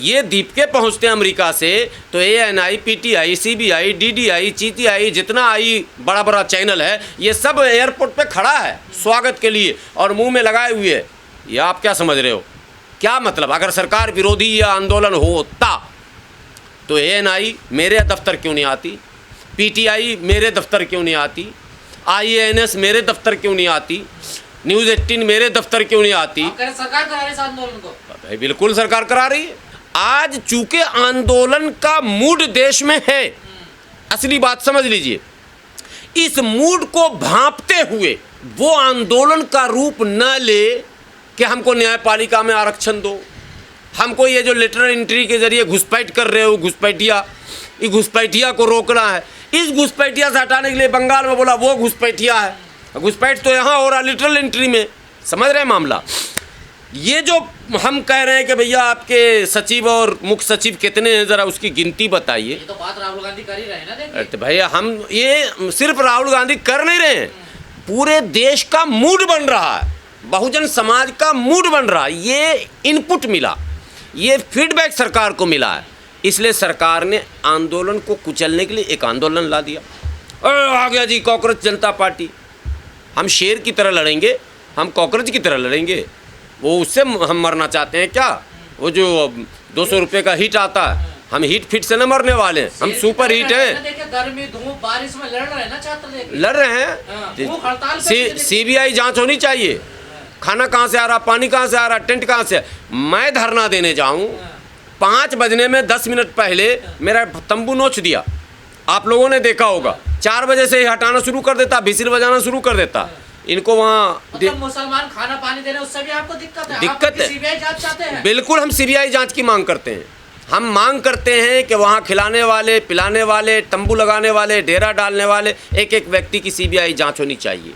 ये दीपके पहुंचते हैं अमेरिका से तो ANI, PTI, CBI, DDI, CTI जितना आई बड़ा बड़ा चैनल है ये सब एयरपोर्ट पे खड़ा है स्वागत के लिए और मुंह में लगाए हुए है। ये आप क्या समझ रहे हो? क्या मतलब? अगर सरकार विरोधी या आंदोलन होता तो ANI मेरे दफ्तर क्यों नहीं आती, PTI मेरे दफ्तर क्यों नहीं आती, IANS मेरे दफ्तर क्यों नहीं आती, न्यूज़ 18 मेरे दफ्तर क्यों नहीं आती? सरकार करा रही है आंदोलन को। भाई बिल्कुल सरकार करा रही है। आज चूंकि आंदोलन का मूड देश में है, असली बात समझ लीजिए, इस मूड को भांपते हुए वो आंदोलन का रूप न ले कि हमको न्यायपालिका में आरक्षण दो, हमको ये जो लेटर एंट्री के जरिए घुसपैठ कर रहे हो घुसपैठिया, ये घुसपैठिया को रोकना है। इस घुसपैठिया से हटाने के लिए बंगाल में बोला वो घुसपैठिया है, घुसपैठ तो यहाँ हो रहा लिटरल एंट्री में। समझ रहे हैं मामला? ये जो हम कह रहे हैं कि भैया आपके सचिव और मुख्य सचिव कितने हैं ज़रा उसकी गिनती बताइए। ये तो बात राहुल गांधी कर ही रहे हैं ना। देखिए तो भैया हम ये सिर्फ राहुल गांधी कर नहीं रहे हैं, पूरे देश का मूड बन रहा है, बहुजन समाज का मूड बन रहा है। ये इनपुट मिला, ये फीडबैक सरकार को मिला है, इसलिए सरकार ने आंदोलन को कुचलने के लिए एक आंदोलन ला दिया। आ गया जी कॉकरोच जनता पार्टी, हम शेर की तरह लड़ेंगे, हम कॉकरोच की तरह लड़ेंगे। वो उससे हम मरना चाहते हैं क्या? वो जो 200 रुपये का हिट आता है, हम हिट फिट से न मरने वाले हैं, हम सुपर हिट हैं। देखिए गर्मी धूप बारिश में लड़ रहे हैं ना छात्र, लड़ रहे हैं। CBI जांच होनी चाहिए, खाना कहाँ से आ रहा, पानी कहाँ से आ रहा, टेंट कहाँ से। मैं धरना देने जाऊँ 5 बजने में 10 मिनट पहले मेरा तंबू नोच दिया, आप लोगों ने देखा होगा। 4 बजे से ही हटाना शुरू कर देता, भिसिल बजाना शुरू कर देता। इनको वहाँ मतलब मुसलमान खाना पानी दे रहे हैं उससे भी आपको दिक्कत है? दिक्कत है। CBI जांच चाहते हैं? बिल्कुल हम CBI जांच की मांग करते हैं। हम मांग करते हैं कि वहाँ खिलाने वाले, पिलाने वाले, तंबू लगाने वाले, डेरा डालने वाले एक एक व्यक्ति की CBI जांच होनी चाहिए।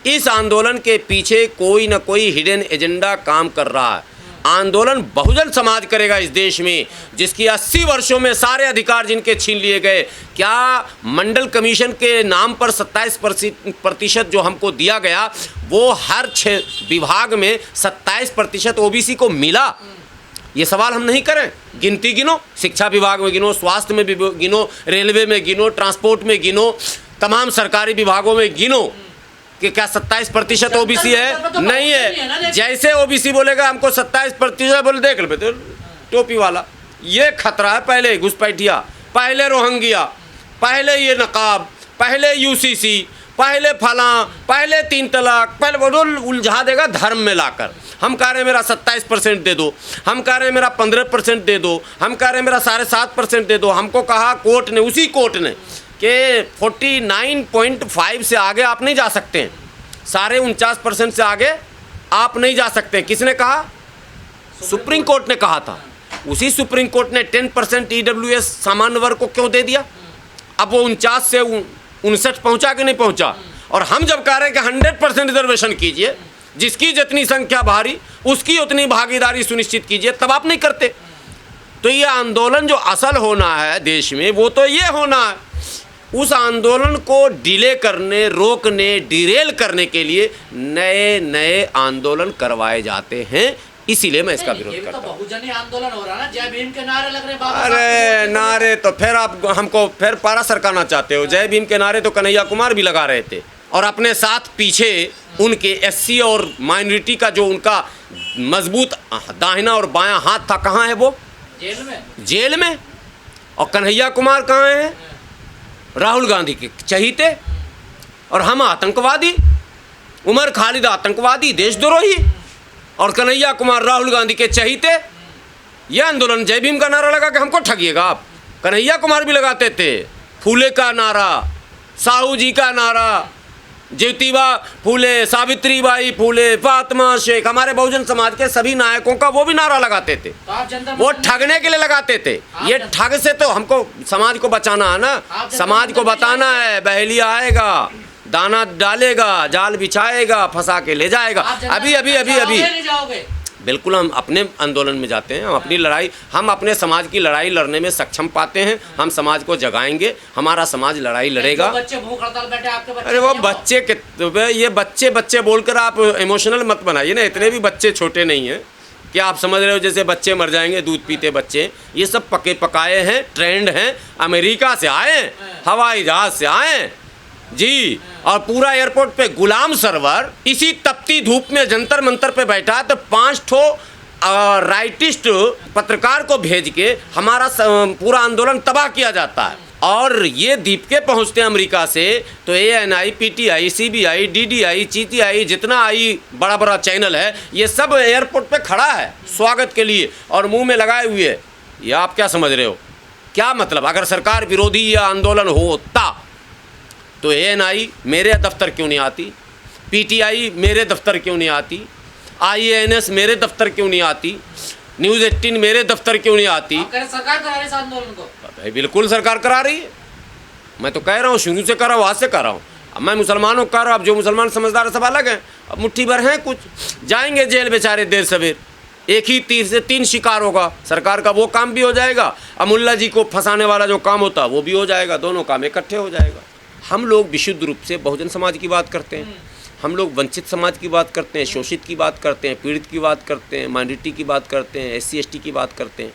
इस आंदोलन के पीछे कोई ना कोई हिडन एजेंडा काम कर रहा है। आंदोलन बहुजन समाज करेगा इस देश में, जिसकी 80 वर्षों में सारे अधिकार जिनके छीन लिए गए। क्या मंडल कमीशन के नाम पर 27% जो हमको दिया गया, वो हर 6 विभाग में 27% OBC को मिला? ये सवाल हम नहीं करें। गिनती गिनो, शिक्षा विभाग में गिनो, स्वास्थ्य में गिनो, रेलवे में गिनो, ट्रांसपोर्ट में गिनो, तमाम सरकारी विभागों में गिनो कि क्या 27% OBC है? नहीं है। जैसे OBC बोलेगा हमको 27% बोले, देख लो तो टोपी वाला, ये खतरा है। पहले घुसपैठिया, पहले रोहंगिया, पहले ये नकाब, पहले UCC, पहले फलां, पहले 3 तलाक, पहले वो उलझा देगा धर्म में लाकर। हम कह रहे हैं मेरा 27% दे दो, हम कह रहे हैं मेरा 15% दे दो, हम कह रहे हैं मेरा 7.5% दे दो। हमको कहा कोर्ट ने, उसी कोर्ट ने, कि 49.5 से आगे आप नहीं जा सकते हैं, सारे 49% से आगे आप नहीं जा सकते। किसने कहा? सुप्रीम कोर्ट ने कहा था। उसी सुप्रीम कोर्ट ने 10% EWS सामान्य वर्ग को क्यों दे दिया? अब वो 49 से 59 पहुंचा कि नहीं पहुंचा? और हम जब कह रहे हैं कि 100% रिजर्वेशन कीजिए, जिसकी जितनी संख्या भारी उसकी उतनी भागीदारी सुनिश्चित कीजिए, तब आप नहीं करते। तो ये आंदोलन जो असल होना है देश में, वो तो ये होना है। उस आंदोलन को डिले करने, रोकने, डिरेल करने के लिए नए नए आंदोलन करवाए जाते हैं, इसीलिए मैं इसका विरोध करता हूँ। बहुजनी आंदोलन हो रहा है ना, जय भीम के नारे लग रहे हैं। अरे नारे तो फिर आप हमको फिर पारा सरकाना चाहते हो। जय भीम के नारे तो कन्हैया कुमार भी लगा रहे थे, और अपने साथ पीछे उनके SC और माइनॉरिटी का जो उनका मजबूत दाहिना और बायां हाथ था, कहाँ है वो? जेल में। और कन्हैया कुमार कहाँ हैं? राहुल गांधी के चहीते। और हम आतंकवादी, उमर खालिद आतंकवादी, देशद्रोही, और कन्हैया कुमार राहुल गांधी के चहीते। यह आंदोलन जय भीम का नारा लगा के हमको ठगिएगा आप? कन्हैया कुमार भी लगाते थे, फूले का नारा, साहू जी का नारा, ज्योतिबा फूले, सावित्रीबाई फूले, फातिमा शेख, हमारे बहुजन समाज के सभी नायकों का वो भी नारा लगाते थे। वो ठगने के लिए लगाते थे। ये ठग से तो हमको समाज को बचाना है ना, समाज को बताना है। बहेलिया आएगा, दाना डालेगा, जाल बिछाएगा, फंसा के ले जाएगा। अभी अभी अभी अभी बिल्कुल हम अपने आंदोलन में जाते हैं, हम अपनी लड़ाई, हम अपने समाज की लड़ाई लड़ने में सक्षम पाते हैं। हम समाज को जगाएंगे, हमारा समाज लड़ाई लड़ेगा। बच्चे भूख हड़ताल बैठे, आपके बच्चे? अरे वो बच्चे के ये बच्चे बोलकर आप इमोशनल मत बनाइए ना, इतने भी बच्चे छोटे नहीं हैं। क्या आप समझ रहे हो जैसे बच्चे मर जाएंगे, दूध पीते बच्चे? ये सब पके पकाए हैं, ट्रेंड हैं, अमेरिका से आए हैं, हवाई जहाज से आए हैं जी। और पूरा एयरपोर्ट पे गुलाम सरवर इसी तपती धूप में जंतर मंतर पे बैठा है, तो 5 ठो राइटिस्ट पत्रकार को भेज के हमारा पूरा आंदोलन तबाह किया जाता है। और ये दीप के पहुँचते हैं अमेरिका से, तो ANI, PTI, CBI, DDI, CTI, जितना आई बड़ा बड़ा चैनल है, ये सब एयरपोर्ट पे खड़ा है स्वागत के लिए और मुंह में लगाए हुए है। ये आप क्या समझ रहे हो? क्या मतलब? अगर सरकार विरोधी यह आंदोलन होता तो ANI मेरे दफ्तर क्यों नहीं आती? PTI मेरे दफ्तर क्यों नहीं आती? IANS मेरे दफ्तर क्यों नहीं आती? न्यूज़ 18 मेरे दफ्तर क्यों नहीं आती? सरकार करा रही है इस आंदोलन को। भाई बिल्कुल सरकार करा रही है। मैं तो कह रहा हूँ, शुरू से कर रहा हूँ, आज से कर रहा हूँ। अब मैं मुसलमानों को कह रहा हूँ, अब जो मुसलमान समझदार सब अलग हैं, अब मुट्ठी भर हैं कुछ जाएंगे जेल बेचारे देर सवेर। एक ही तीर से 3 शिकार होगा। सरकार का वो काम भी हो जाएगा, अमुल्ला जी को फंसाने वाला जो काम होता वो भी हो जाएगा, दोनों काम इकट्ठे हो जाएगा। हम लोग विशुद्ध रूप से बहुजन समाज की बात करते हैं, हम लोग वंचित समाज की बात करते हैं, शोषित की बात करते हैं, पीड़ित की बात करते हैं, माइनॉरिटी की बात करते हैं, SC ST की बात करते हैं।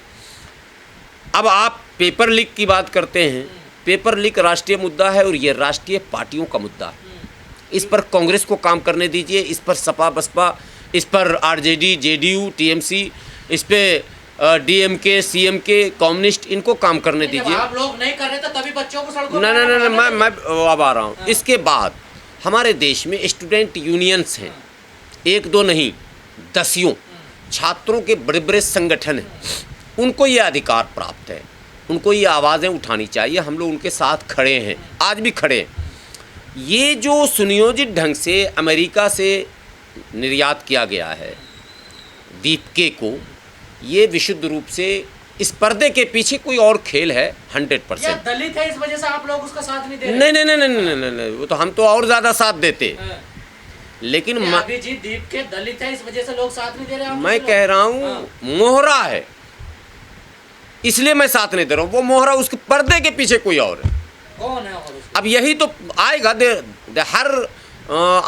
अब आप पेपर लीक की बात करते हैं। पेपर लीक राष्ट्रीय मुद्दा है और ये राष्ट्रीय पार्टियों का मुद्दा है। इस पर कांग्रेस को काम करने दीजिए, इस पर सपा बसपा, इस पर RJD, JDU, TMC, इस पे DMK, CMK, कम्युनिस्ट, इनको काम करने दीजिए। आप लोग नहीं कर रहे तो तभी बच्चों को सड़कों ना, मैं अब आ रहा हूँ। इसके बाद हमारे देश में स्टूडेंट यूनियंस हैं, 1-2 नहीं, दसियों छात्रों के बड़े बड़े संगठन हैं। उनको ये अधिकार प्राप्त है, उनको ये आवाज़ें उठानी चाहिए। हम लोग उनके साथ खड़े हैं, आज भी खड़े हैं। ये जो सुनियोजित ढंग से अमेरिका से निर्यात किया गया है दीपके को, ये विशुद्ध रूप से इस पर्दे के पीछे कोई और खेल है 100%। दलित है इस वजह से आप लोग उसका साथ नहीं दे रहे? नहीं, वो तो हम तो और ज़्यादा साथ देते। लेकिन अभी जी दीप के दलित है इस वजह से लोग साथ नहीं दे रहे? मैं कह रहा हूँ मोहरा है इसलिए मैं साथ नहीं दे रहा हूँ। वो मोहरा, उसके पर्दे के पीछे कोई और है। कौन है और? अब यही तो आएगा, हर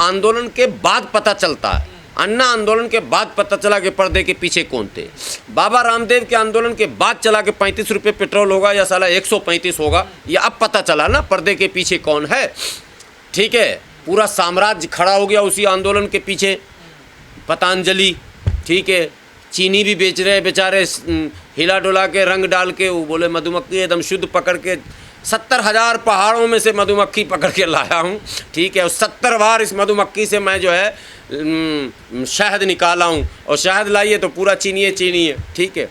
आंदोलन के बाद पता चलता है। अन्ना आंदोलन के बाद पता चला कि पर्दे के पीछे कौन थे। बाबा रामदेव के आंदोलन के बाद चला कि 35 रुपये पेट्रोल होगा या साला 135 होगा, या अब पता चला ना पर्दे के पीछे कौन है। ठीक है, पूरा साम्राज्य खड़ा हो गया उसी आंदोलन के पीछे। पतंजलि, ठीक है, चीनी भी बेच रहे हैं बेचारे, हिला डुला के रंग डाल के। वो बोले मधुमक्खी एकदम शुद्ध पकड़ के 70,000 पहाड़ों में से मधुमक्खी पकड़ के लाया हूँ। ठीक है, और 70 बार इस मधुमक्खी से मैं जो है शहद निकाला हूँ, और शहद लाइए तो पूरा चीनी है। ठीक है,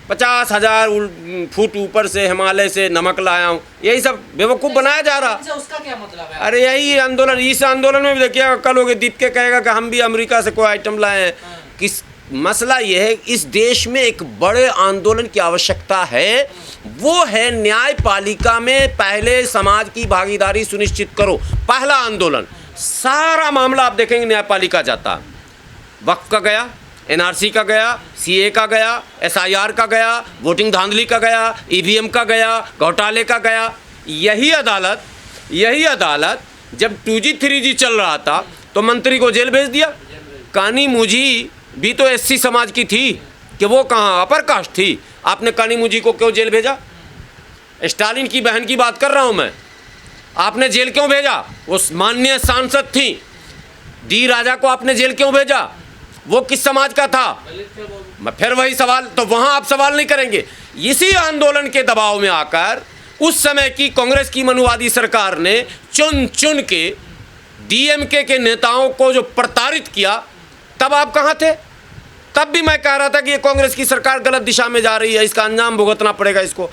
50,000 फुट ऊपर से हिमालय से नमक लाया हूँ। यही सब बेवकूफ़ बनाया जा रहा। उसका क्या मतलब है? अरे यही आंदोलन, इस आंदोलन में भी देखिएगा, कल हो गए दीप के कहेगा कि हम भी अमेरिका से कोई आइटम लाए हैं। किस मसला ये है, इस देश में एक बड़े आंदोलन की आवश्यकता है, वो है न्यायपालिका में पहले समाज की भागीदारी सुनिश्चित करो। पहला आंदोलन, सारा मामला आप देखेंगे न्यायपालिका जाता। वक्फ का गया, NRC का गया, CA का गया, SIR का गया, वोटिंग धांधली का गया, EVM का गया, घोटाले का गया। यही अदालत जब 2G 3G चल रहा था तो मंत्री को जेल भेज दिया। कानी मुझी भी तो SC समाज की थी कि वो कहाँ अपर कास्ट थी। आपने कानी मुझी को क्यों जेल भेजा? स्टालिन की बहन की बात कर रहा हूँ मैं। आपने जेल क्यों भेजा? वो माननीय सांसद थी। डी राजा को आपने जेल क्यों भेजा? वो किस समाज का था? फिर वही सवाल, तो वहाँ आप सवाल नहीं करेंगे। इसी आंदोलन के दबाव में आकर उस समय की कांग्रेस की मनुवादी सरकार ने चुन चुन के DMK के नेताओं को जो प्रताड़ित किया, तब आप कहाँ थे? तब भी मैं कह रहा था कि ये कांग्रेस की सरकार गलत दिशा में जा रही है, इसका अंजाम भुगतना पड़ेगा इसको।